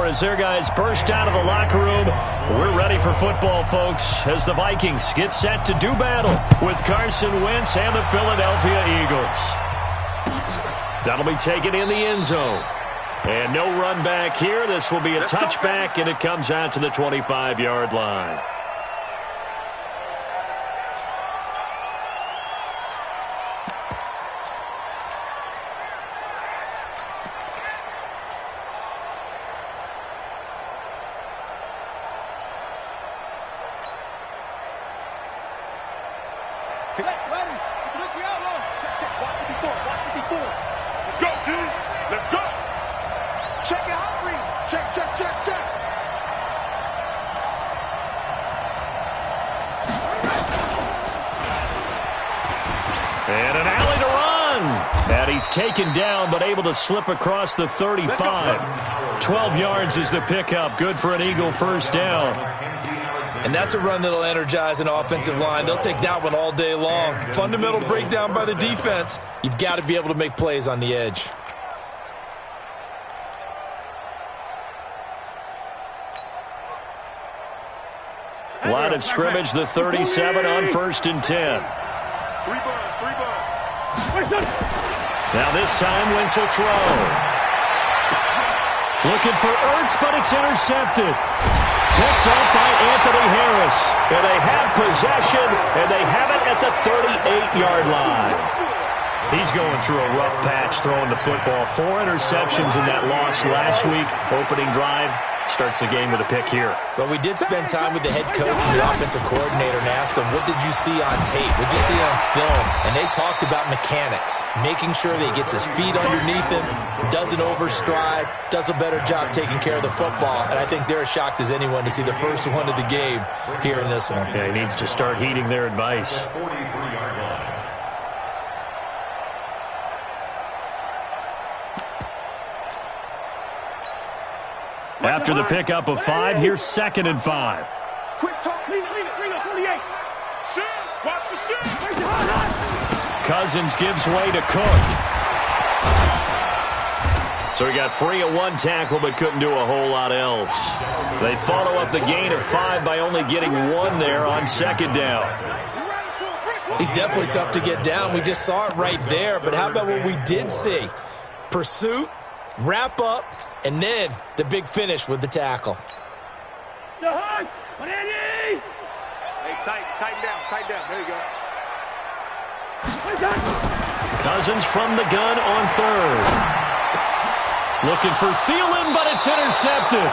as their guys burst out of the locker room. We're ready for football, folks, as the Vikings get set to do battle with Carson Wentz and the Philadelphia Eagles. That'll be taken in the end zone. And no run back here. This will be a touchback, and it comes out to the 25-yard line. And an alley to run. And he's taken down, but able to slip across the 35. 12 yards is the pickup. Good for an Eagle first down. And that's a run that'll energize an offensive line. They'll take that one all day long. Fundamental breakdown by the defense. You've got to be able to make plays on the edge. Line of scrimmage, the 37 on 1st and 10. Now this time, Wentz will throw. Looking for Ertz, but it's intercepted. Picked up by Anthony Harris. And they have possession, and they have it at the 38-yard line. He's going through a rough patch throwing the football. 4 interceptions in that loss last week. Opening drive. Starts the game with a pick here. But we did spend time with the head coach and the offensive coordinator and asked them, what did you see on tape? What did you see on film? And they talked about mechanics, making sure that he gets his feet underneath him, doesn't overstride, does a better job taking care of the football. And I think they're as shocked as anyone to see the first one of the game here in this one. Yeah, he needs to start heeding their advice. After the pickup of 5, here's 2nd and 5. Quick talk. Lean up, 48. Watch the shit. Cousins gives way to Cook. So he got free of 1 tackle, but couldn't do a whole lot else. They follow up the gain of 5 by only getting 1 there on 2nd down. He's definitely tough to get down. We just saw it right there. But how about what we did see? Pursuit, wrap up, and then the big finish with the tackle. Hey, tighten down. There you go. Cousins from the gun on 3rd. Looking for Thielen, but it's intercepted.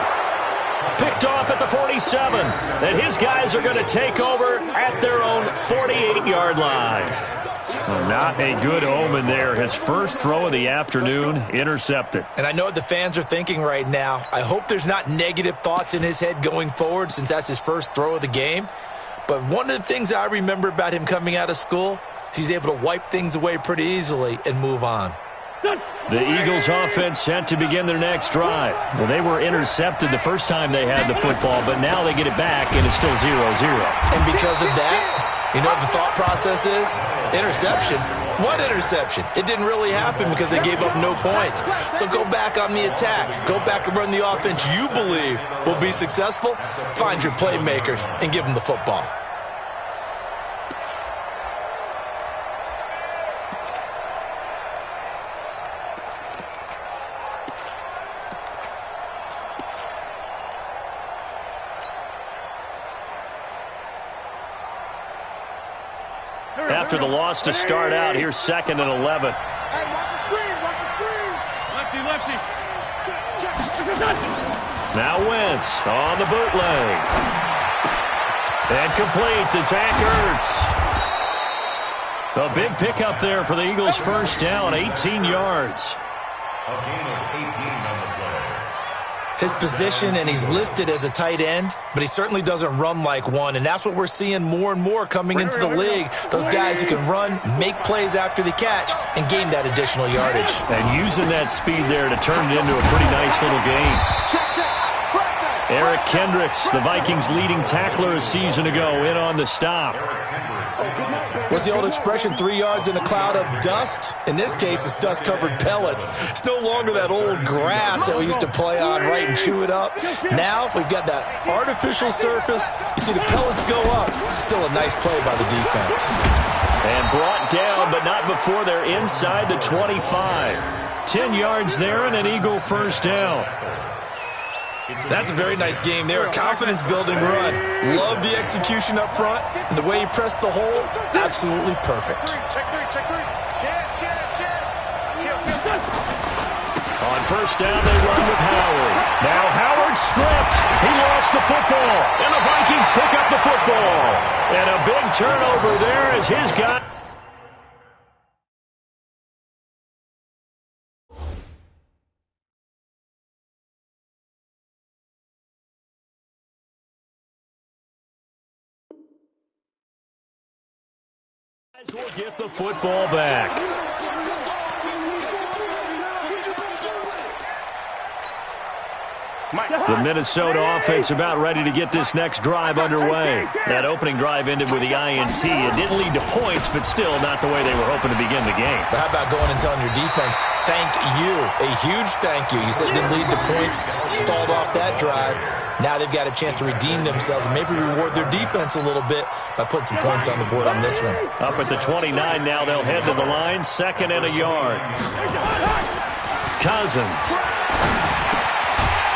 Picked off at the 47. And his guys are going to take over at their own 48-yard line. Well, not a good omen there. His first throw of the afternoon, intercepted. And I know what the fans are thinking right now. I hope there's not negative thoughts in his head going forward since that's his first throw of the game. But one of the things I remember about him coming out of school is he's able to wipe things away pretty easily and move on. The Eagles offense set to begin their next drive. Well, they were intercepted the first time they had the football, but now they get it back, and it's still 0-0. And because of that, you know what the thought process is? Interception. What interception? It didn't really happen because they gave up no points. So go back on the attack. Go back and run the offense you believe will be successful. Find your playmakers and give them the football. After the loss to start out, here's 2nd and 11. Hey, watch the screen. Lefty. Check. Now Wentz on the bootleg. And complete to Zach Ertz. A big pickup there for the Eagles' first down, 18 yards. A gain of 18 on the play. His position, and he's listed as a tight end, but he certainly doesn't run like one, and that's what we're seeing more and more coming into the league. Those guys who can run, make plays after the catch, and gain that additional yardage. And using that speed there to turn it into a pretty nice little gain. Check. Eric Kendricks, the Vikings' leading tackler a season ago, in on the stop. What's the old expression, 3 yards in a cloud of dust? In this case, it's dust-covered pellets. It's no longer that old grass that we used to play on, right, and chew it up. Now we've got that artificial surface. You see the pellets go up. Still a nice play by the defense. And brought down, but not before they're inside the 25. 10 yards there and an Eagle first down. That's a very nice game there, a confidence-building run. Love the execution up front, and the way he pressed the hole, absolutely perfect. Check three. On first down, they run with Howard. Now Howard stripped. He lost the football, and the Vikings pick up the football. And a big turnover there as his guy... will get the football back. The Minnesota offense about ready to get this next drive underway. That opening drive ended with the INT. It didn't lead to points, but still not the way they were hoping to begin the game. But how about going and telling your defense, thank you, a huge thank you. You said it didn't lead to points, stalled off that drive. Now they've got a chance to redeem themselves and maybe reward their defense a little bit by putting some points on the board on this one. Up at the 29 now, they'll head to the line, 2nd and a yard. Cousins.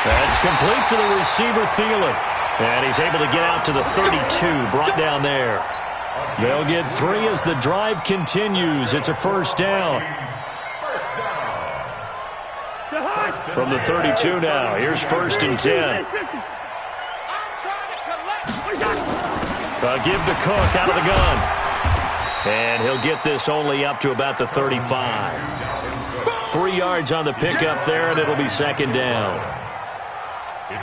That's complete to the receiver, Thielen. And he's able to get out to the 32, brought down there. They'll get 3 as the drive continues. It's a first down. From the 32 now, here's 1st and 10. Give to Cook out of the gun. And he'll get this only up to about the 35. 3 yards on the pickup there, and it'll be 2nd down.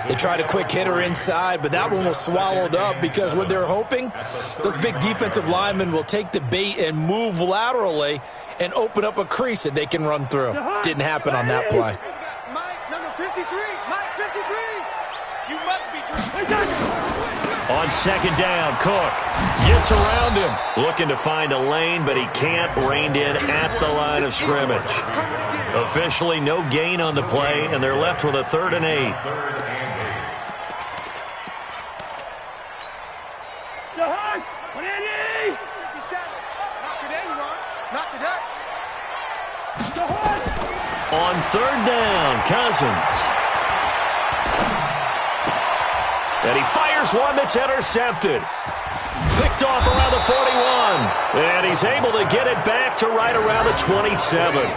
They tried a quick hitter inside, but that one was swallowed up because what they're hoping, those big defensive linemen will take the bait and move laterally and open up a crease that they can run through. Didn't happen on that play. Mike, number 53. Mike, 53. You must be true. On 2nd down, Cook gets around him. Looking to find a lane, but he can't. Reined in at the line of scrimmage. Officially no gain on the play, and they're left with a 3rd and 8. Not today. On 3rd down, Cousins. And he fires one that's intercepted. Picked off around the 41. And he's able to get it back to right around the 27.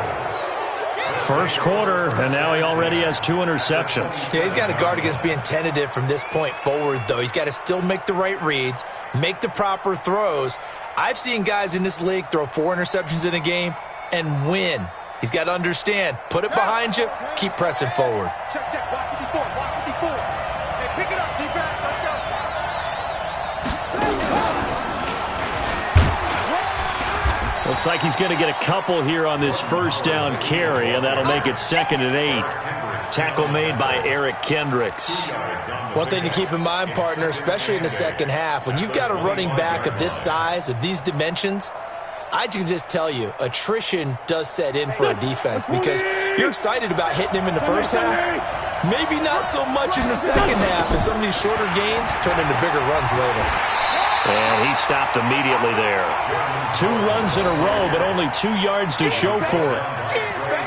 First quarter, and now he already has 2 interceptions. Yeah, he's got to guard against being tentative from this point forward, though. He's got to still make the right reads, make the proper throws. I've seen guys in this league throw 4 interceptions in a game and win. He's got to understand, put it behind you, keep pressing forward. Check. Walk 54. Walk 54. Hey, pick it up, defense. Let's go. Looks like he's going to get a couple here on this first down carry, and that'll make it 2nd and 8. Tackle made by Eric Kendricks. One thing to keep in mind, partner, especially in the second half, when you've got a running back of this size, of these dimensions, I can just tell you, attrition does set in for a defense because you're excited about hitting him in the first half. Maybe not so much in the second half, and some of these shorter gains turn into bigger runs later. And he stopped immediately there. 2 runs in a row, but only 2 yards to show for it.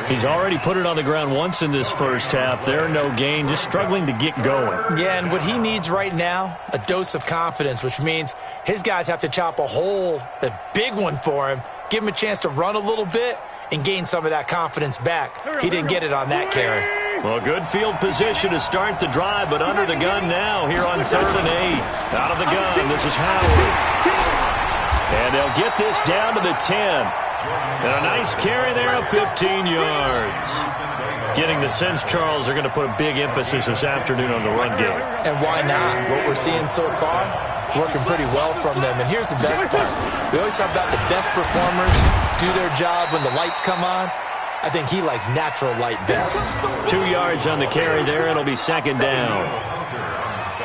He's already put it on the ground once in this first half. There, no gain, just struggling to get going. Yeah, and what he needs right now, a dose of confidence, which means his guys have to chop a hole, a big one for him, give him a chance to run a little bit and gain some of that confidence back. He didn't get it on that carry. Well, good field position to start the drive, but under the gun now here on 3rd and 8. Out of the gun, this is Howard. And they'll get this down to the 10. And a nice carry there of 15 yards. Getting the sense, Charles, they're going to put a big emphasis this afternoon on the run game. And why not? What we're seeing so far, working pretty well from them. And here's the best part. We always talk about the best performers do their job when the lights come on. I think he likes natural light best. 2 yards on the carry there. It'll be 2nd down.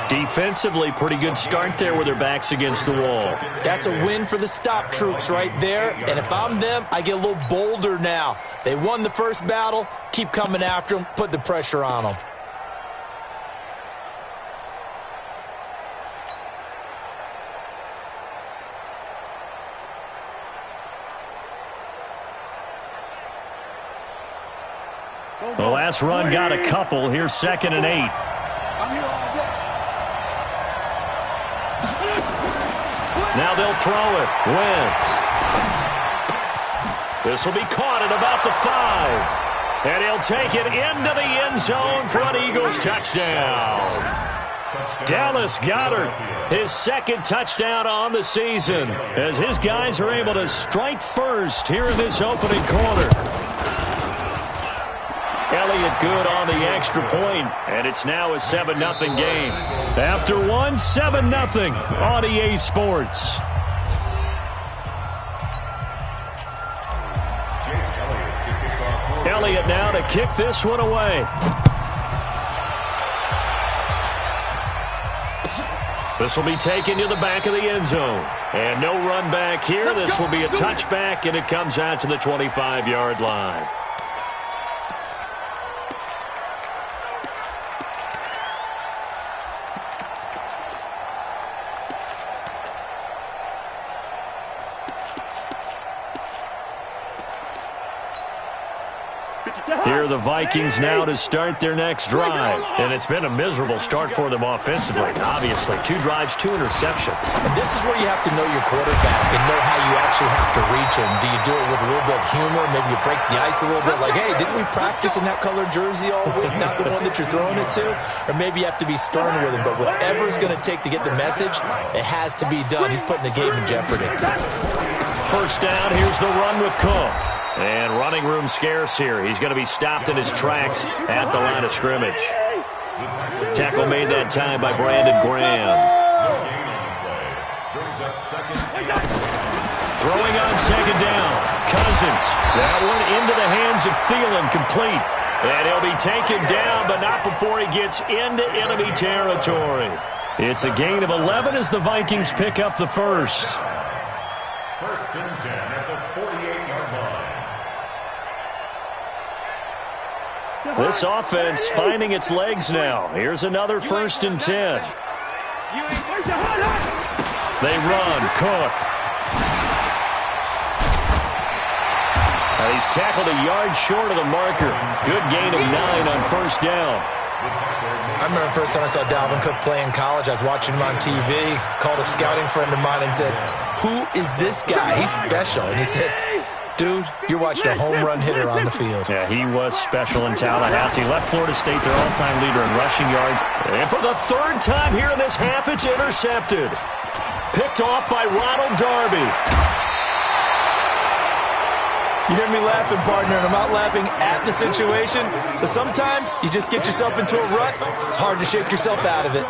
Defensively, pretty good start there with their backs against the wall. That's a win for the stop troops right there. And if I'm them, I get a little bolder now. They won the first battle. Keep coming after them. Put the pressure on them. The last run got a couple. Here's 2nd and 8. I'm here all day. Now they'll throw it. Wentz. This will be caught at about the 5. And he'll take it into the end zone for an Eagles touchdown. Dallas Goedert, his 2nd touchdown on the season, as his guys are able to strike first here in this opening quarter. Elliott good on the extra point, and it's now a 7-0 game. After one, 7-0 on EA Sports. Elliott now to kick this one away. This will be taken to the back of the end zone. And no run back here. This will be a touchback, and it comes out to the 25-yard line. Here are the Vikings now to start their next drive. And it's been a miserable start for them offensively. Obviously, 2 drives, 2 interceptions. And this is where you have to know your quarterback and know how you actually have to reach him. Do you do it with a little bit of humor? Maybe you break the ice a little bit like, hey, didn't we practice in that colored jersey all week, not the one that you're throwing it to? Or maybe you have to be stern with him. But whatever it's going to take to get the message, it has to be done. He's putting the game in jeopardy. First down, here's the run with Cook. And running room scarce here. He's going to be stopped in his tracks at the line of scrimmage. Tackle made that time by Brandon Graham. Throwing on 2nd down. Cousins. That one into the hands of Thielen, complete. And he'll be taken down, but not before he gets into enemy territory. It's a gain of 11 as the Vikings pick up the first. 1st and 10 at the 48-yard line. This offense finding its legs now. Here's another 1st and 10. They run. Cook. He's tackled a yard short of the marker. Good gain of 9 on 1st down. I remember the first time I saw Dalvin Cook play in college. I was watching him on TV, called a scouting friend of mine and said, who is this guy? He's special. And he said, dude, you're watching a home run hitter on the field. Yeah, he was special in Tallahassee. Left Florida State their all-time leader in rushing yards. And for the 3rd time here in this half, it's intercepted. Picked off by Ronald Darby. You hear me laughing, partner, and I'm not laughing at the situation, but sometimes you just get yourself into a rut. It's hard to shake yourself out of it.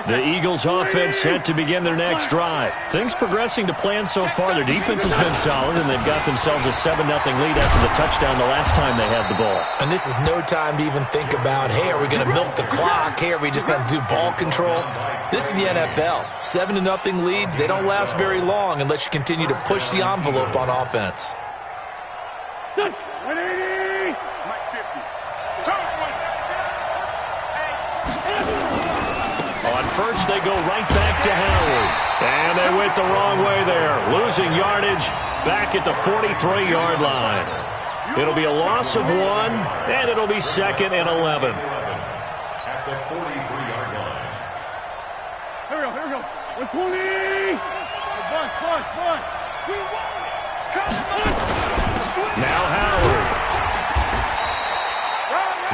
The Eagles offense set to begin their next drive. Things progressing to plan so far. Their defense has been solid, and they've got themselves a 7-0 lead after the touchdown the last time they had the ball. And this is no time to even think about, hey, are we going to milk the clock? Hey, are we just going to do ball control? This is the NFL. 7-0 leads, they don't last very long unless you continue to push the envelope on offense. On first, they go right back to Howard. And they went the wrong way there. Losing yardage back at the 43-yard line. It'll be a loss of 1, and it'll be 2nd and 11. At the 43-yard line. Here we go. 120. Now Howard.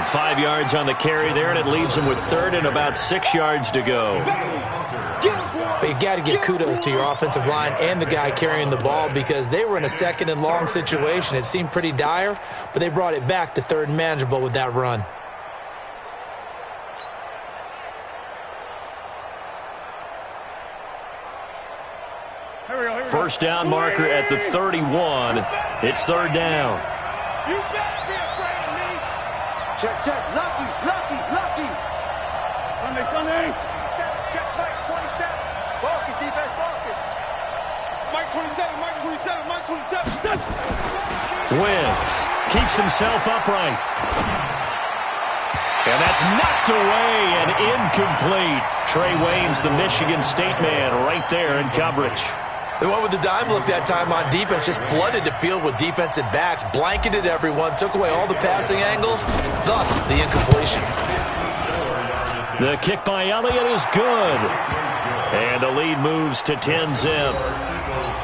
5 yards on the carry there, and it leaves him with 3rd and about 6 yards to go. But you got to give kudos to your offensive line and the guy carrying the ball because they were in a 2nd and long situation. It seemed pretty dire, but they brought it back to 3rd and manageable with that run. First down marker at the 31. It's third down. You better be afraid of me. Check. Lucky. Sunday. Check, Mike 27. Focus, defense, focus. Mike 27. Wentz keeps himself upright. And that's knocked away and incomplete. Trey Waynes, the Michigan State man, right there in coverage. They went with the dime look that time on defense, just flooded the field with defensive backs, blanketed everyone, took away all the passing angles, thus the incompletion. The kick by Elliott is good. And the lead moves to 10-zip.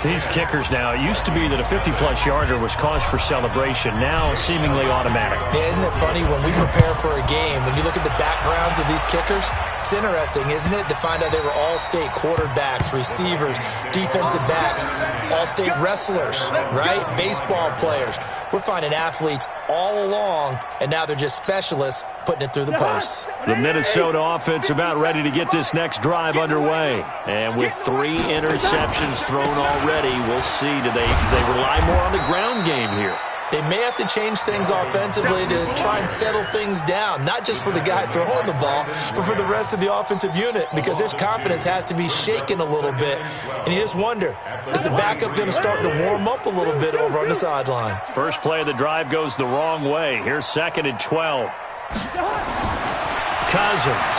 These kickers now, it used to be that a 50-plus yarder was cause for celebration, now seemingly automatic. Yeah, isn't it funny when we prepare for a game, when you look at the backgrounds of these kickers, it's interesting, isn't it, to find out they were all-state quarterbacks, receivers, defensive backs, all-state wrestlers, right? Baseball players. We're finding athletes all along, and now they're just specialists putting it through the posts. The Minnesota offense about ready to get this next drive underway. And with 3 interceptions thrown already, we'll see, do they rely more on the ground game here? They may have to change things offensively to try and settle things down, not just for the guy throwing the ball, but for the rest of the offensive unit, because their confidence has to be shaken a little bit. And you just wonder, is the backup going to start to warm up a little bit over on the sideline? First play of the drive goes the wrong way. Here's 2nd and 12. Cousins.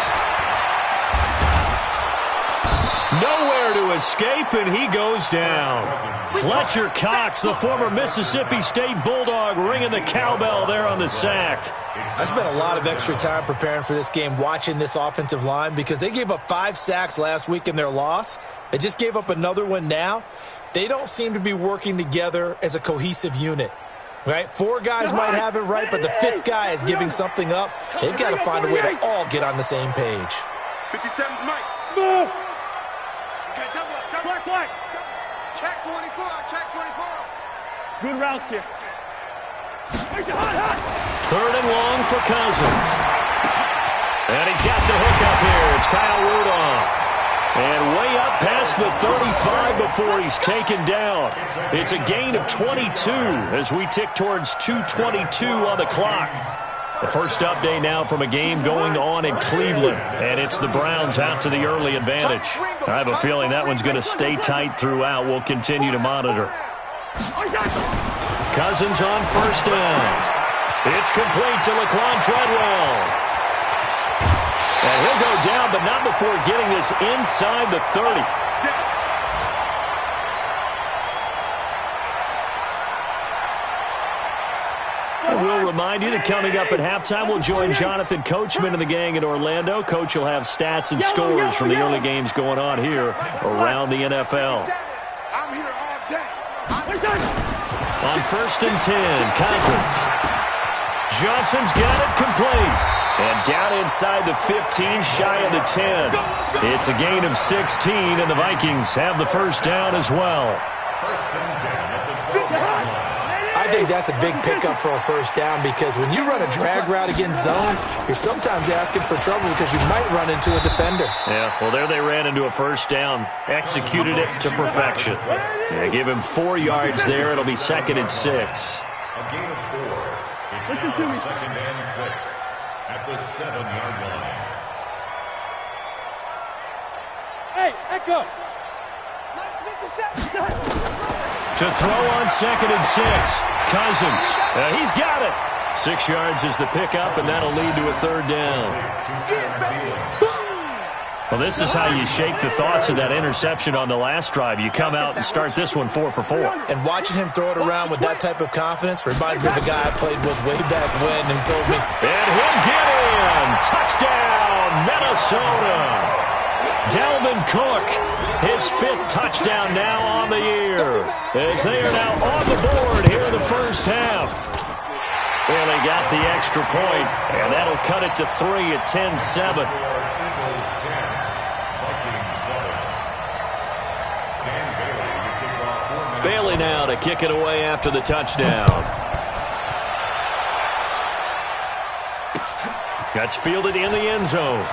Nowhere to escape, and he goes down. Fletcher Cox, the former Mississippi State Bulldog, ringing the cowbell there on the sack. I spent a lot of extra time preparing for this game, watching this offensive line, because they gave up 5 sacks last week in their loss. They just gave up another one now. They don't seem to be working together as a cohesive unit. Right? 4 guys might have it right, but the 5th guy is giving something up. They've got to find a way to all get on the same page. 57, Mike. Smooth. Okay, double up. Black. Check 24. Good route here. Third and long for Cousins. And he's got the hook up here. It's Kyle Rudolph. And way up past the 35 before he's taken down. It's a gain of 22 as we tick towards 2:22 on the clock. The first update now from a game going on in Cleveland. And it's the Browns out to the early advantage. I have a feeling that one's going to stay tight throughout. We'll continue to monitor. Cousins on first down. It's complete to Laquan Treadwell. And he'll go down, but not before getting this inside the 30. We'll remind you that coming up at halftime, we'll join Jonathan Coachman and the gang in Orlando. Coach will have stats and scores from the early games going on here around the NFL. I'm here all day. On 1st and 10, Cousins. Johnson's got it complete. And down inside the 15, shy of the 10. It's a gain of 16, and the Vikings have the first down as well. I think that's a big pickup for a first down, because when you run a drag route against zone, you're sometimes asking for trouble because you might run into a defender. Yeah, well, there they ran into a first down. Executed it to perfection. Yeah, give him 4 yards there. It'll be 2nd and 6. A gain of 4. It's now 2nd and 6 at the 7-yard line. Hey, Echo. To throw on 2nd and 6. Cousins. He's got it. 6 yards is the pickup, and that'll lead to a 3rd down. Well, this is how you shake the thoughts of that interception on the last drive. You come out and start this one 4 for 4. And watching him throw it around with that type of confidence reminds me of a guy I played with way back when, and told me, and he'll get in. Touchdown, Minnesota. Dalvin Cook, his 5th touchdown now on the year, as they are now on the board here in the first half. Well, they got the extra point, and that'll cut it to 3 at 10-7. Bailey now to kick it away after the touchdown. That's fielded in the end zone.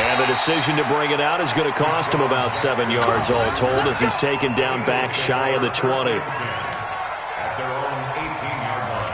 And the decision to bring it out is going to cost him about 7 yards all told as he's taken down back shy of the 20. At their own 18-yard line.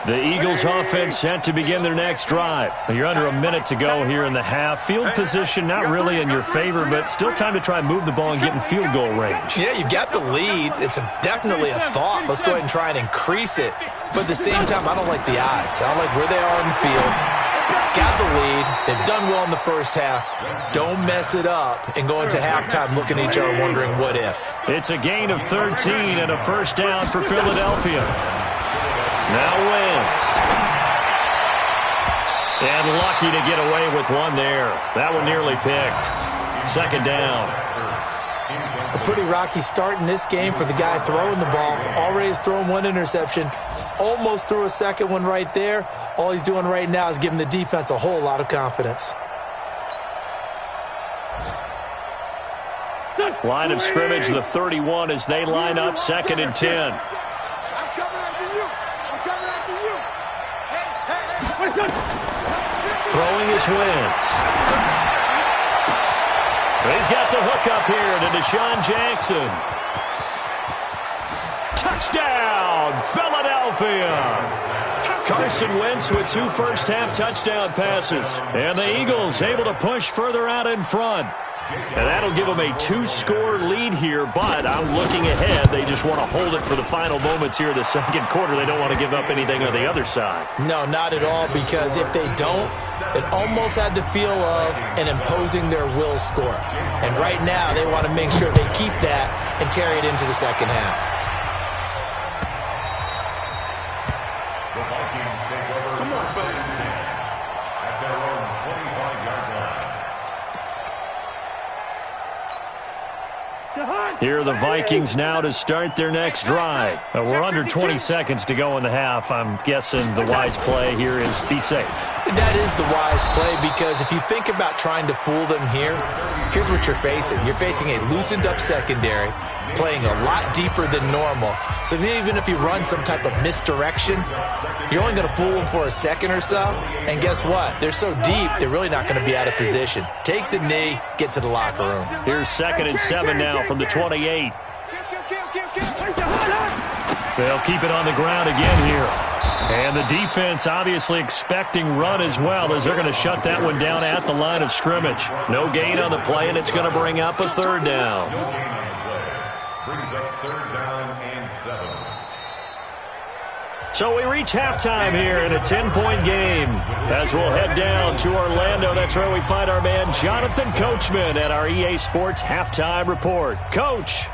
The Eagles offense set to begin their next drive. You're under a minute to go here in the half. Field position not really in your favor, but still time to try and move the ball and get in field goal range. Yeah, you've got the lead. It's definitely a thought. Let's go ahead and try and increase it. But at the same time, I don't like the odds. I don't like where they are in the field. Got the lead. They've done well in the first half. Don't mess it up and go into halftime looking at each other wondering what if. It's a gain of 13 and a first down for Philadelphia. Now Wentz. And lucky to get away with one there. That one nearly picked. Second down. A pretty rocky start in this game for the guy throwing the ball. Already has thrown one interception. Almost threw a second one right there. All he's doing right now is giving the defense a whole lot of confidence. Line of scrimmage, the 31 as they line up 2nd and 10. Throwing is Wentz. He's got the hook up here to Deshaun Jackson. Touchdown, Philadelphia. Carson Wentz with 2 first-half touchdown passes. And the Eagles able to push further out in front. And that'll give them a 2-score lead here, but I'm looking ahead. They just want to hold it for the final moments here in the second quarter. They don't want to give up anything on the other side. No, not at all, because if they don't, it almost had the feel of an imposing their will score. And right now, they want to make sure they keep that and carry it into the second half. The Vikings take over at their own 25-yard line. Here are the Vikings now to start their next drive. We're under 20 seconds to go in the half. I'm guessing the wise play here is be safe. That is the wise play, because if you think about trying to fool them here, here's what you're facing. You're facing a loosened up secondary, playing a lot deeper than normal. So even if you run some type of misdirection, you're only going to fool them for a second or so. And guess what? They're so deep, they're really not going to be out of position. Take the knee, get to the locker room. Here's 2nd and 7 now from the 28. They'll keep it on the ground again here. And the defense obviously expecting run as well, as they're going to shut that one down at the line of scrimmage. No gain on the play, and it's going to bring up a 3rd down. No gain on the play. Brings up 3rd down and 7. So we reach halftime here in a 10-point game. As we'll head down to Orlando, that's where we find our man Jonathan Coachman at our EA Sports Halftime Report. Coach.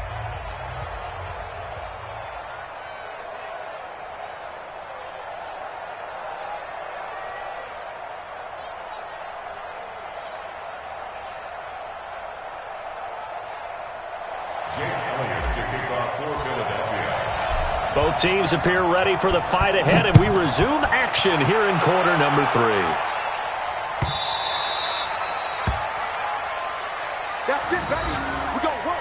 Both teams appear ready for the fight ahead, and we resume action here in quarter number 3. That's it, baby. We're going to work.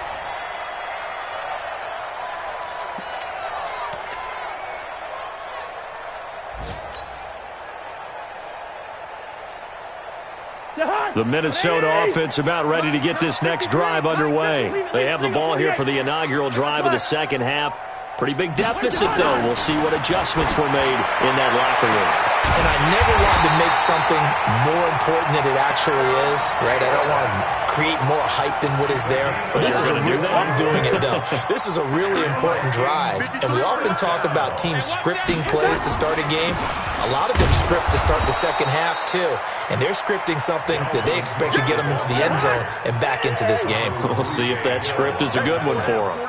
The Minnesota offense about ready to get this next drive underway. They have the ball here for the inaugural drive of the second half. Pretty big deficit, though. We'll see what adjustments were made in that locker room. And I never wanted to make something more important than it actually is, right? I don't want to create more hype than what is there. But this is a real, I'm doing it, though. This is a really important drive. And we often talk about teams scripting plays to start a game. A lot of them script to start the second half, too. And they're scripting something that they expect to get them into the end zone and back into this game. We'll see if that script is a good one for them.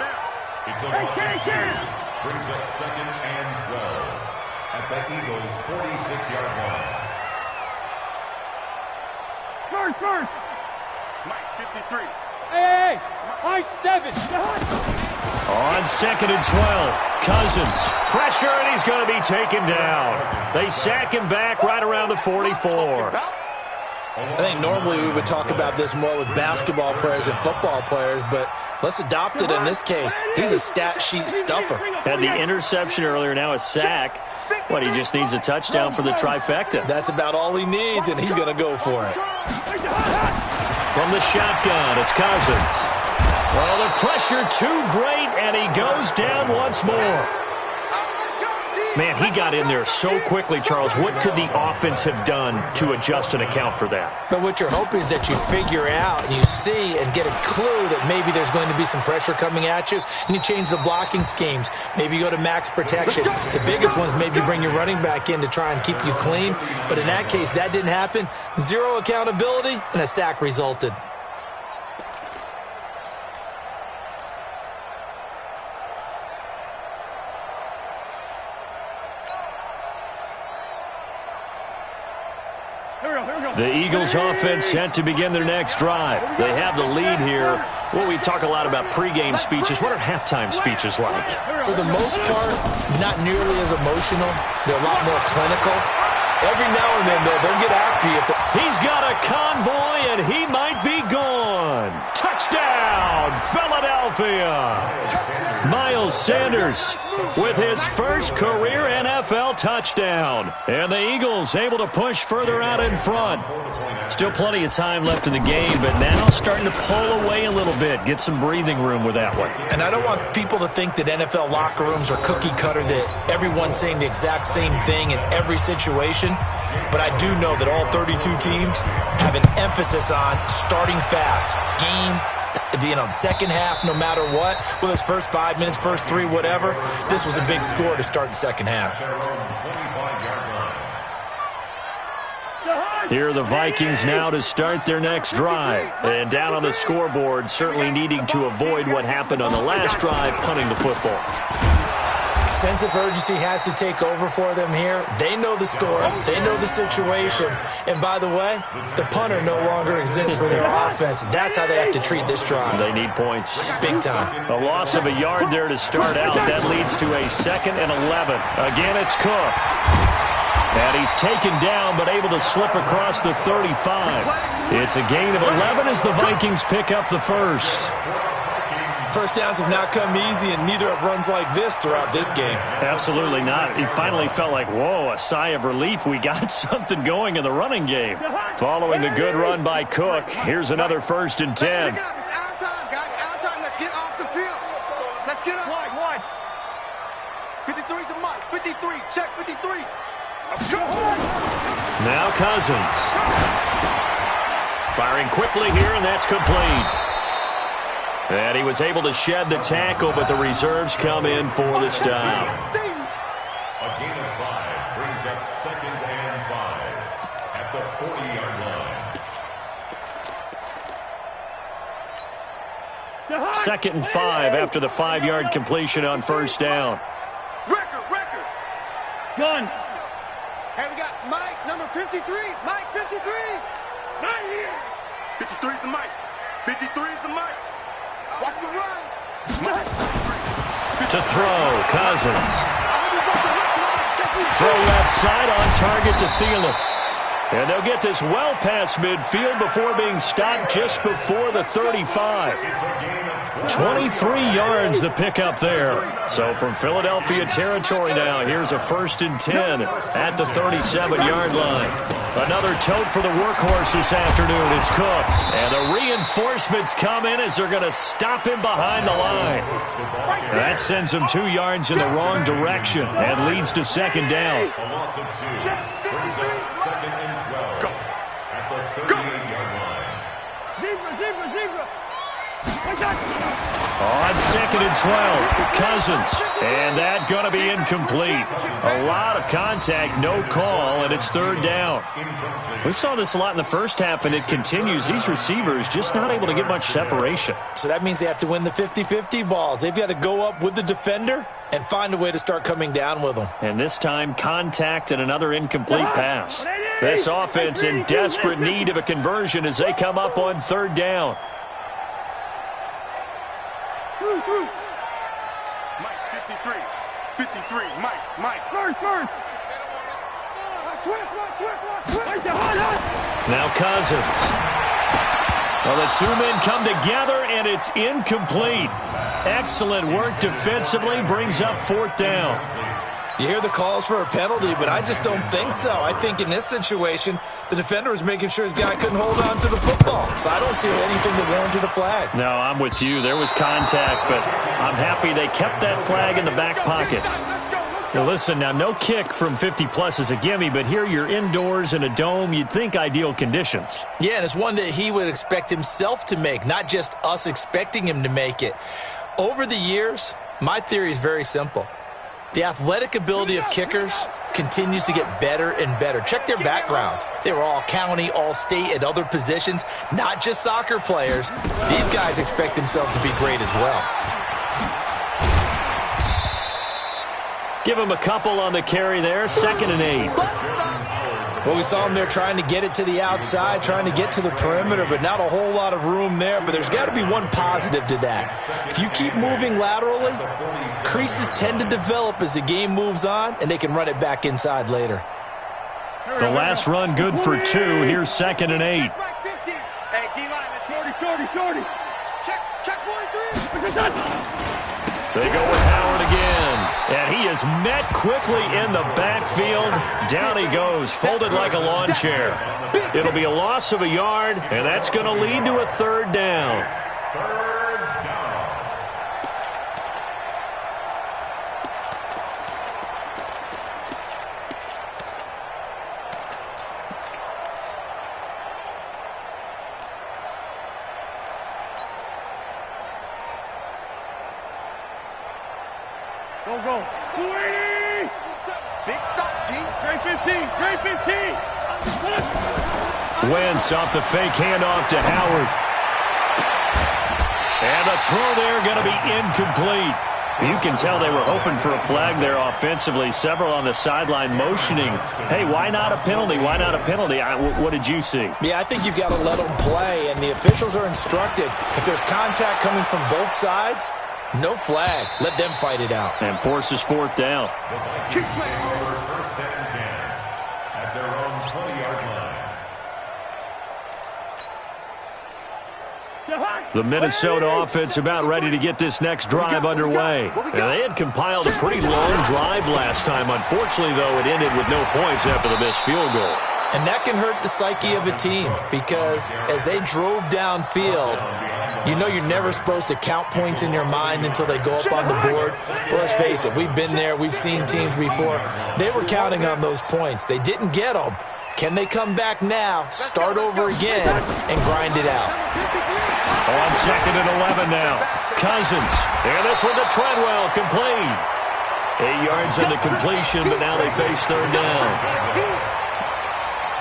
It's a loss of 2. Brings up 2nd and 12 at the Eagles' 46-yard line. First. Mike 53. Hey, Mike 7. On 2nd and 12, Cousins. Pressure, and he's going to be taken down. They sack him back right around the 44. I think normally we would talk about this more with basketball players and football players, but let's adopt it in this case. He's a stat sheet stuffer. Had the interception earlier, now a sack. What, he just needs a touchdown for the trifecta. That's about all he needs, and he's going to go for it. From the shotgun, it's Cousins. Well, the pressure too great, and he goes down once more. Man, he got in there so quickly, Charles. What could the offense have done to adjust and account for that? But what you're hoping is that you figure out and you see and get a clue that maybe there's going to be some pressure coming at you, and you change the blocking schemes. Maybe you go to max protection. The biggest ones, maybe you bring your running back in to try and keep you clean. But in that case, that didn't happen. Zero accountability, and a sack resulted. The Eagles offense set to begin their next drive. They have the lead here. Well, we talk a lot about pregame speeches. What are halftime speeches like? For the most part, not nearly as emotional. They're a lot more clinical. Every now and then, they'll get after you. He's got a convoy, and he might be gone. Touchdown, Philadelphia. Miles Sanders with his first career NFL touchdown. And the Eagles able to push further out in front. Still plenty of time left in the game, but now starting to pull away a little bit. Get some breathing room with that one. And I don't want people to think that NFL locker rooms are cookie cutter, that everyone's saying the exact same thing in every situation. But I do know that all 32 teams have an emphasis on starting fast. The second half, no matter what, whether it's first 5 minutes, first 3, whatever, this was a big score to start the second half. Here are the Vikings now to start their next drive. And down on the scoreboard, certainly needing to avoid what happened on the last drive, punting the football. Sense of urgency has to take over for them here. They know the score. They know the situation. And by the way, the punter no longer exists for their offense. That's how they have to treat this drive. They need points. Big time. A loss of a yard there to start out. That leads to a 2nd and 11. Again, it's Cook. And he's taken down, but able to slip across the 35. It's a gain of 11 as the Vikings pick up the first. First downs have not come easy, and neither have runs like this throughout this game. Absolutely not. He finally felt like, whoa, a sigh of relief. We got something going in the running game. Following the good run by Cook, here's another 1st and 10. It's our time, guys. Our time. Let's get off the field. Let's get up. Wide. 53's the mic. 53. Check 53. Now Cousins. Firing quickly here, and that's complete. And he was able to shed the tackle, but the reserves come in for the stop. A gain of 5 brings up 2nd and 5 at the 40-yard line. 2nd and 5 after the 5-yard completion on first down. Record. Gun. Hey, we got Mike, number 53. Mike, 53. Not here. 53's the Mike. 53's the Mike. Watch the run. To throw, Cousins. Throw left side on target to Thielen. And they'll get this well past midfield before being stopped just before the 35. 23 yards the pickup there. So from Philadelphia territory now, here's a 1st and 10 at the 37-yard line. Another tote for the workhorse this afternoon. It's Cook. And the reinforcements come in as they're going to stop him behind the line. That sends him 2 yards in the wrong direction and leads to 2nd down. A loss of 2 brings up 2nd and 12 at the 38-yard line. Zebra. On 2nd and 12, Cousins. And that going to be incomplete. A lot of contact, no call, and it's 3rd down. We saw this a lot in the first half, and it continues. These receivers just not able to get much separation. So that means they have to win the 50-50 balls. They've got to go up with the defender and find a way to start coming down with them. And this time, contact and another incomplete pass. This offense in desperate need of a conversion as they come up on 3rd down. 53. 53. Mike. First. Switch. Now Cousins. Well, the two men come together, and it's incomplete. Excellent work defensively, brings up 4th down. You hear the calls for a penalty, but I just don't think so. I think in this situation, the defender was making sure his guy couldn't hold on to the football. So I don't see anything that warranted a flag. No, I'm with you. There was contact, but I'm happy they kept that flag in the back pocket. Now listen, now no kick from 50-plus is a gimme, but here you're indoors in a dome. You'd think ideal conditions. Yeah, and it's one that he would expect himself to make, not just us expecting him to make it. Over the years, my theory is very simple. The athletic ability of kickers continues to get better and better. Check their backgrounds. They were all county, all state, at other positions, not just soccer players. These guys expect themselves to be great as well. Give him a couple on the carry there, 2nd and 8. Well, we saw him there trying to get it to the outside, trying to get to the perimeter, but not a whole lot of room there. But there's got to be one positive to that. If you keep moving laterally, creases tend to develop as the game moves on, and they can run it back inside later. The last run good for 2. Here's 2nd and 8. Hey, D-line, let's Shorty. Check 43. They go with Howard again, and he is met quickly in the backfield. Down he goes, folded like a lawn chair. It'll be a loss of a yard, and that's going to lead to a 3rd down. Go. 280. Big stop, G. Trey 15. Wentz off the fake handoff to Howard. And the throw there going to be incomplete. You can tell they were hoping for a flag there offensively. Several on the sideline motioning, hey, why not a penalty? Why not a penalty? What did you see? Yeah, I think you've got to let them play, and the officials are instructed. If there's contact coming from both sides, no flag. Let them fight it out. And forces 4th down. Keep playing over 1st and 10 at their own 20-yard line. The Minnesota offense about ready to get this next drive underway. Now, they had compiled a pretty long drive last time. Unfortunately, though, it ended with no points after the missed field goal. And that can hurt the psyche of a team because as they drove downfield, you know you're never supposed to count points in your mind until they go up on the board. But let's face it, we've been there. We've seen teams before. They were counting on those points. They didn't get them. Can they come back now, start over again, and grind it out? On 2nd and 11 now. Cousins. And this one to Treadwell, complete. 8 yards on the completion, but now they face 3rd down.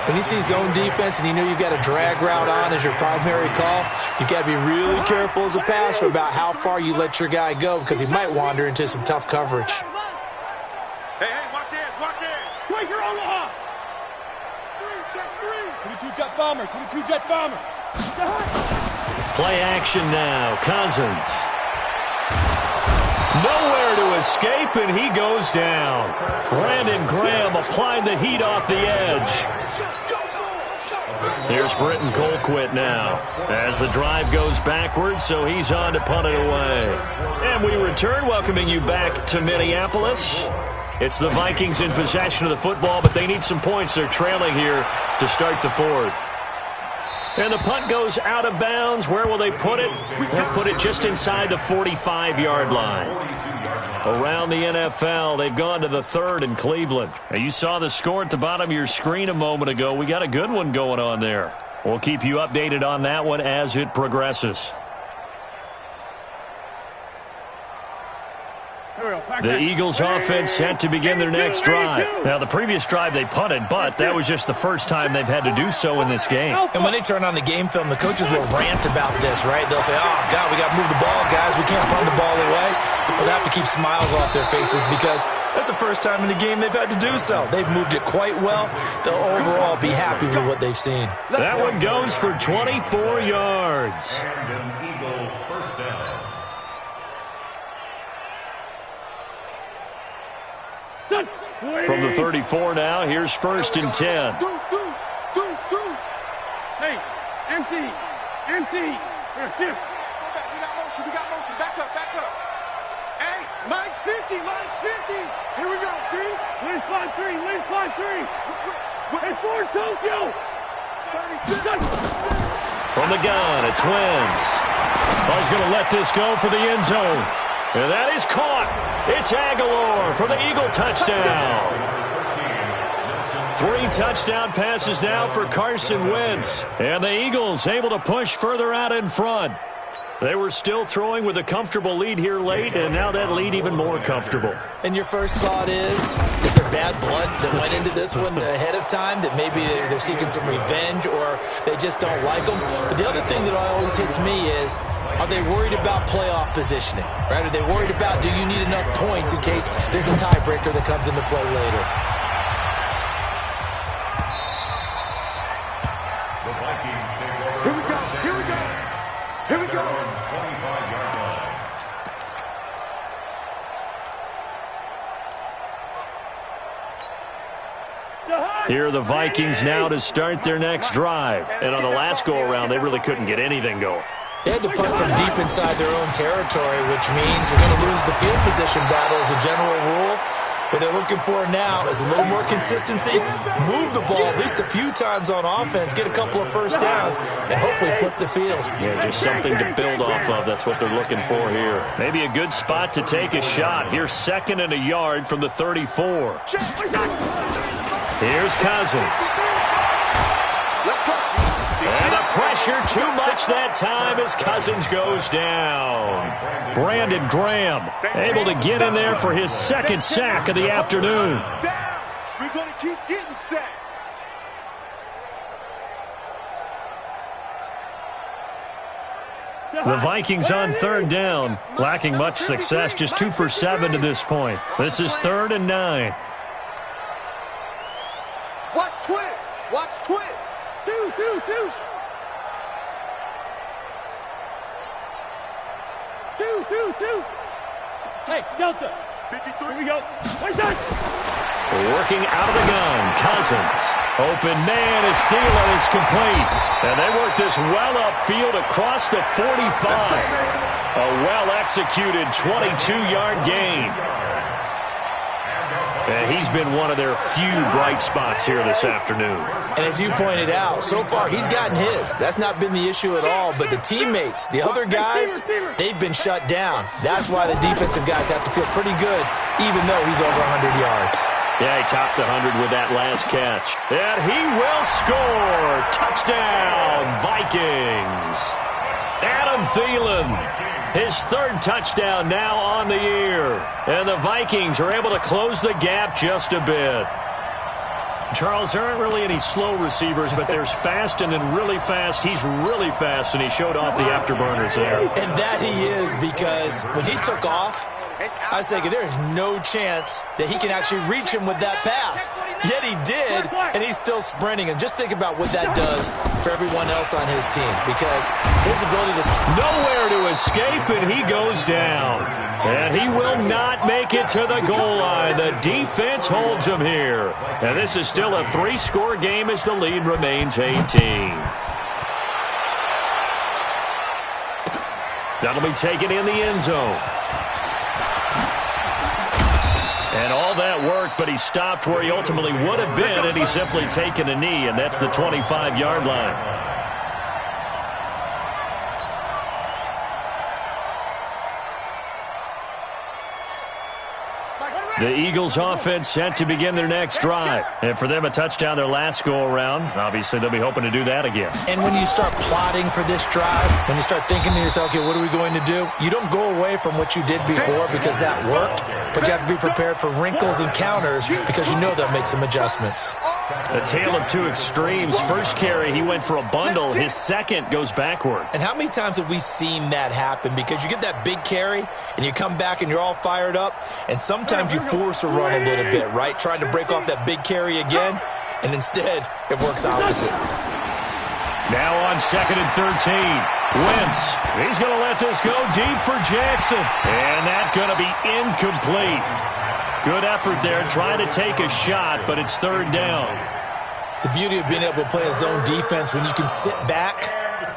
When you see zone defense and you know you've got a drag route on as your primary call, you've got to be really careful as a passer about how far you let your guy go because he might wander into some tough coverage. Hey, watch it. Quaker Omaha. 22 jet bomber. Play action now. Cousins. Nowhere to escape, and he goes down. Brandon Graham applying the heat off the edge. Here's Britton Colquitt now as the drive goes backwards, so he's on to punt it away. And we return, welcoming you back to Minneapolis. It's the Vikings in possession of the football, but they need some points. They're trailing here to start the 4th. And the punt goes out of bounds. Where will they put it? They'll put it just inside the 45-yard line. Around the NFL, they've gone to the 3rd in Cleveland. Now, you saw the score at the bottom of your screen a moment ago. We got a good one going on there. We'll keep you updated on that one as it progresses. The Eagles offense set to begin their next drive. Now, the previous drive they punted, but that was just the first time they've had to do so in this game. And when they turn on the game film, the coaches will rant about this, right? They'll say, oh, God, we got to move the ball, guys. We can't punt the ball away. But they have to keep smiles off their faces because that's the first time in the game they've had to do so. They've moved it quite well. They'll overall be happy with what they've seen. That one goes for 24 yards. And an Eagle 1st down. From the 34 now, here's 1st and 10. Deuce. Hey, empty. Here, shift. We got motion. Back up. Hey, Mike's 50. Here we go, D. Where's 5-3? Hey, Ford Tokyo. 36. From the gun, it's Wentz. Oh, he's going to let this go for the end zone. And that is caught. It's Aguilar for the Eagle touchdown. 3 touchdown passes now for Carson Wentz. And the Eagles able to push further out in front. They were still throwing with a comfortable lead here late, and now that lead even more comfortable. And your first thought is there bad blood that went into this one ahead of time, that maybe they're seeking some revenge or they just don't like them? But the other thing that always hits me is, are they worried about playoff positioning? Right? Are they worried about, do you need enough points in case there's a tiebreaker that comes into play later? The Vikings take over. Here we go. 25-yard line. Here are the Vikings now to start their next drive. And on the last go-around, they really couldn't get anything going. They had to punt from deep inside their own territory, which means you're going to lose the field position battle as a general rule. What they're looking for now is a little more consistency, move the ball at least a few times on offense, get a couple of first downs, and hopefully flip the field. Yeah, just something to build off of. That's what they're looking for here. Maybe a good spot to take a shot. Here's 2nd and a yard from the 34. Here's Cousins. And the pressure too much that time as Cousins goes down. Brandon Graham able to get in there for his 2nd sack of the afternoon. We're going to keep getting sacks. The Vikings on 3rd down, lacking much success, just 2 for 7 to this point. This is 3rd and 9. Watch twins. 2. Hey, Delta. 53. Here we go. Where's that? Working out of the gun, Cousins. Open man is Thielen, it's complete. And they work this well upfield across the 45. A well-executed 22-yard gain. And he's been one of their few bright spots here this afternoon. And as you pointed out, so far he's gotten his. That's not been the issue at all. But the teammates, the other guys, they've been shut down. That's why the defensive guys have to feel pretty good, even though he's over 100 yards. Yeah, he topped 100 with that last catch. And he will score. Touchdown, Vikings. Adam Thielen, his 3rd touchdown now on the year. And the Vikings are able to close the gap just a bit. Charles, there aren't really any slow receivers, but there's fast and then really fast. He's really fast, and he showed off the afterburners there. And that he is, because when he took off, I was thinking there is no chance that he can actually reach him with that pass. Yet he did, and he's still sprinting. And just think about what that does for everyone else on his team, because his ability to... Nowhere to escape, and he goes down. And he will not make it to the goal line. The defense holds him here. And this is still a 3-score game as the lead remains 18. That'll be taken in the end zone. And all that work, but he stopped where he ultimately would have been, and he's simply taken a knee, and that's the 25-yard line. The Eagles offense set to begin their next drive. And for them, a touchdown their last go-around. Obviously, they'll be hoping to do that again. And when you start plotting for this drive, when you start thinking to yourself, okay, what are we going to do? You don't go away from what you did before because that worked, but you have to be prepared for wrinkles and counters because you know they'll make some adjustments. A tale of two extremes. First carry, he went for a bundle. His second goes backward. And how many times have we seen that happen? Because you get that big carry, and you come back and you're all fired up, and sometimes you force a run a little bit, right? Trying to break off that big carry again, and instead it works opposite. Now on 2nd and 13. Wentz, he's going to let this go deep for Jackson. And that's going to be incomplete. Good effort there, trying to take a shot, but it's third down. The beauty of being able to play a zone defense, when you can sit back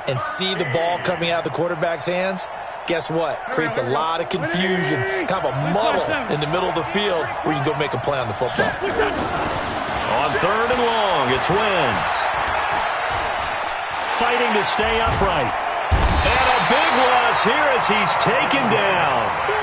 and see the ball coming out of the quarterback's hands, guess what? Creates a lot of confusion, kind of a muddle in the middle of the field where you can go make a play on the football. On third and long, it's Wentz. Fighting to stay upright. And a big loss here as he's taken down.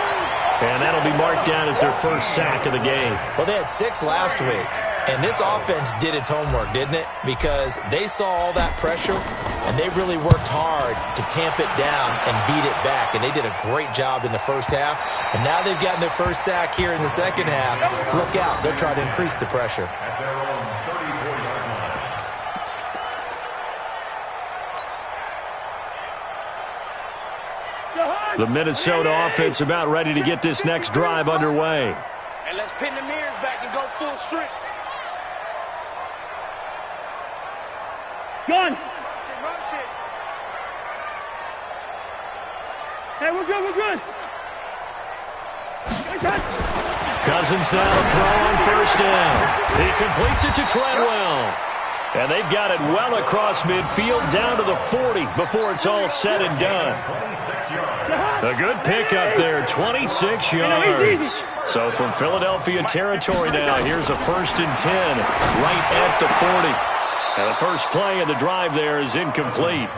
And that'll be marked down as their first sack of the game. Well, they had 6 last week, and this offense did its homework, didn't it? Because they saw all that pressure, and they really worked hard to tamp it down and beat it back. And they did a great job in the first half. And now they've gotten their first sack here in the second half. Look out. They'll try to increase the pressure. At their own 34-yard line. The Minnesota offense about ready to get this next drive underway. And let's pin the mirrors back and go full strength. Gun. Rush it. Hey, we're good, we're good. Cousins now to throw on first down. He completes it to Treadwell. And they've got it well across midfield down to the 40 before it's all said and done. 26 yards. A good pickup there, 26 yards. So from Philadelphia territory now, here's a 1st and 10 right at the 40. And the first play of the drive there is incomplete.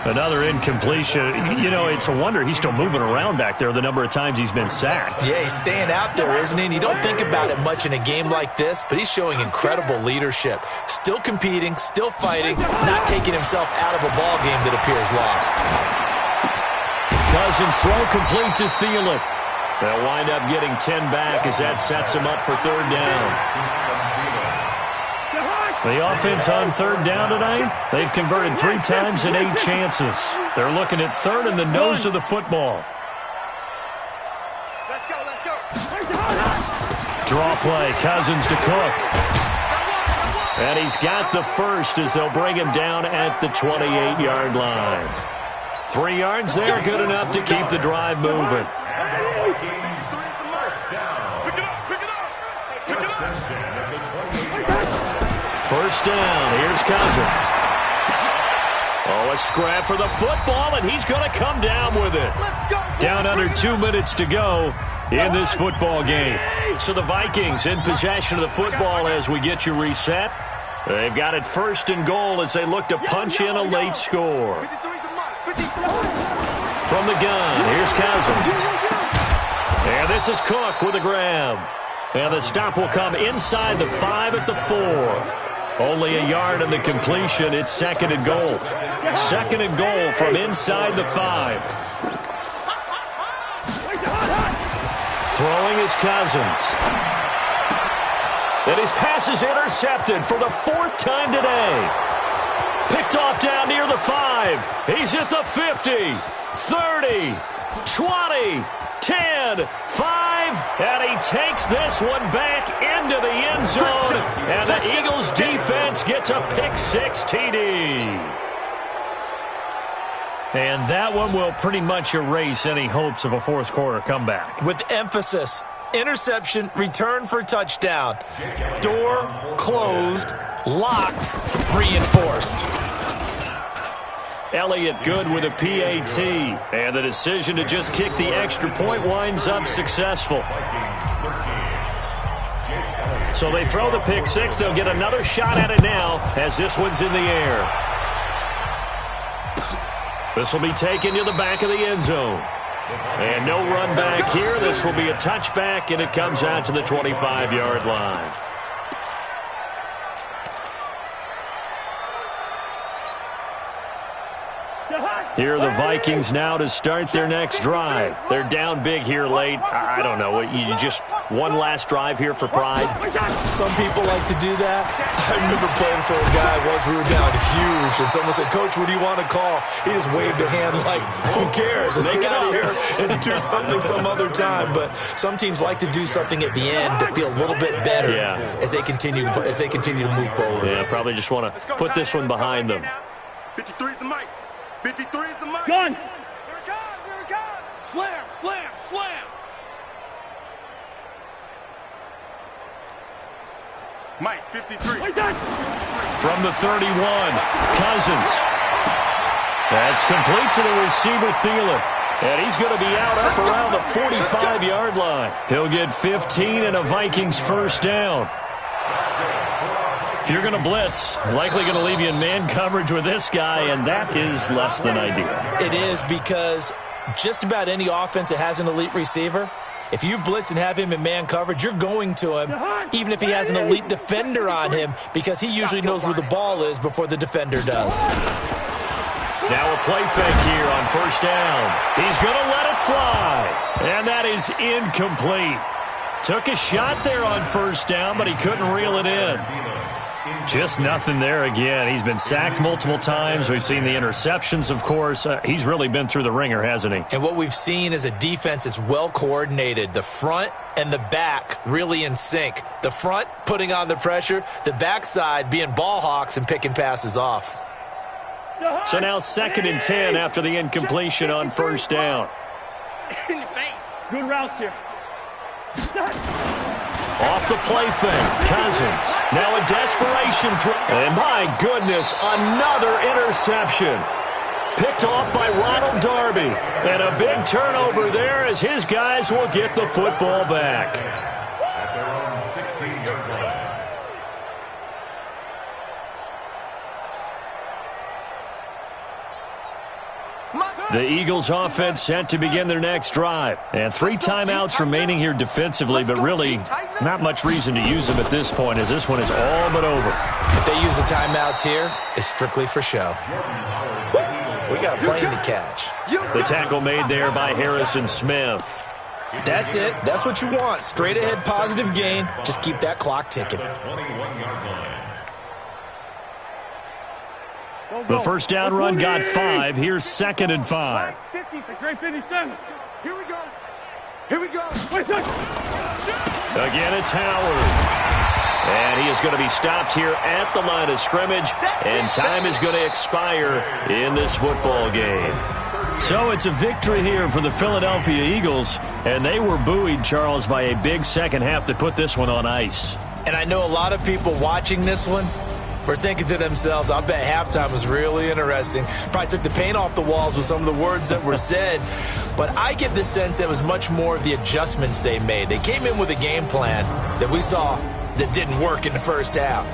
Another incompletion. You know, it's a wonder he's still moving around back there the number of times he's been sacked. Yeah, he's staying out there, isn't he? And you don't think about it much in a game like this, but he's showing incredible leadership. Still competing, still fighting, not taking himself out of a ball game that appears lost. Cousins throw complete to Thielen. They'll wind up getting 10 back as that sets him up for third down. The offense on third down tonight, they've converted 3 times in 8 chances. They're looking at third in the nose of the football. Let's go, let's go. Draw play, Cousins to Cook. And he's got the first as they'll bring him down at the 28-yard line. 3 yards there, good enough to keep the drive moving. First down, here's Cousins. Oh, a scrap for the football, and he's going to come down with it. Down under 2 minutes to go in this football game. So the Vikings in possession of the football as we get you reset. They've got it 1st and goal as they look to punch in a late score. From the gun, here's Cousins. And this is Cook with a grab. And the stop will come inside the 5 at the 4. Only a yard in the completion. It's 2nd and goal. 2nd and goal from inside the 5. Throwing is Cousins. And his pass is intercepted for the 4th time today. Picked off down near the 5. He's at the 50, 30, 20, 10, 5, and he takes this one back into the end zone, and the Eagles defense gets a pick-6 TD. And that one will pretty much erase any hopes of a fourth quarter comeback. With emphasis, interception, return for touchdown. Door closed, locked, reinforced. Elliott good with a PAT, and the decision to just kick the extra point winds up successful. So they throw the pick-6. They'll get another shot at it now as this one's in the air. This will be taken to the back of the end zone. And no run back here. This will be a touchback, and it comes out to the 25-yard line. Here are the Vikings now to start their next drive. They're down big here late. I don't know. You just one last drive here for pride? Some people like to do that. I remember playing for a guy once. We were down huge, and someone said, "Coach, what do you want to call?" He just waved a hand like, who cares? Let's get out of here and do something some other time. But some teams like to do something at the end to feel a little bit better as they continue to move forward. Yeah, probably just want to put this one behind them. 53 is the mic. 53 is the mic. Gun. Here it comes, here it comes. Slam, slam, slam. Mike, 53. From the 31, Cousins. That's complete to the receiver, Thielen. And he's going to be out up around the 45-yard line. He'll get 15 and a Vikings first down. If you're going to blitz, likely going to leave you in man coverage with this guy, and that is less than ideal. It is, because just about any offense that has an elite receiver, if you blitz and have him in man coverage, you're going to him, even if he has an elite defender on him, because he usually knows where the ball is before the defender does. Now a play fake here on first down. He's going to let it fly. And that is incomplete. Took a shot there on first down, but he couldn't reel it in. Just nothing there again. He's been sacked multiple times. We've seen the interceptions, of course. He's really been through the ringer, hasn't he? And what we've seen is a defense that's well coordinated. The front and the back really in sync. The front putting on the pressure, the backside being ball hawks and picking passes off. So now 2nd and 10 after the incompletion on first down. In the face. Good route here. Off the play fake, Cousins. Now a desperation throw. And my goodness, another interception. Picked off by Ronald Darby. And a big turnover there as his guys will get the football back. At their own 16-yard line. The Eagles offense set to begin their next drive. And 3 timeouts remaining here defensively, but really not much reason to use them at this point, as this one is all but over. If they use the timeouts here, it's strictly for show. We got a plane to catch. The tackle made there by Harrison Smith. That's it. That's what you want. Straight ahead positive gain. Just keep that clock ticking. 21-yard line. The first down run got 5. Here's 2nd and 5. 50 for great 57. Here we go. Here we go. Again, it's Howard. And he is going to be stopped here at the line of scrimmage, and time is going to expire in this football game. So it's a victory here for the Philadelphia Eagles, and they were buoyed, Charles, by a big second half to put this one on ice. And I know a lot of people watching this one were thinking to themselves, I bet halftime was really interesting. Probably took the paint off the walls with some of the words that were said. But I get the sense that it was much more of the adjustments they made. They came in with a game plan that we saw that didn't work in the first half.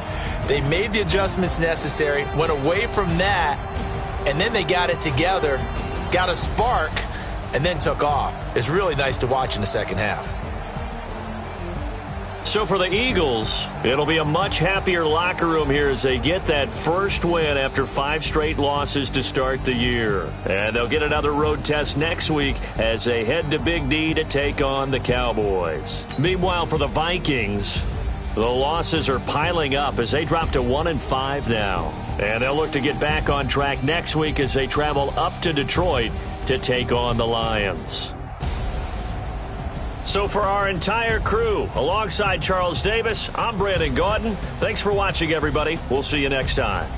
They made the adjustments necessary, went away from that, and then they got it together, got a spark, and then took off. It's really nice to watch in the second half. So for the Eagles, it'll be a much happier locker room here as they get that first win after 5 straight losses to start the year. And they'll get another road test next week as they head to Big D to take on the Cowboys. Meanwhile, for the Vikings, the losses are piling up as they drop to 1-5 now. And they'll look to get back on track next week as they travel up to Detroit to take on the Lions. So for our entire crew, alongside Charles Davis, I'm Brandon Gaudin. Thanks for watching, everybody. We'll see you next time.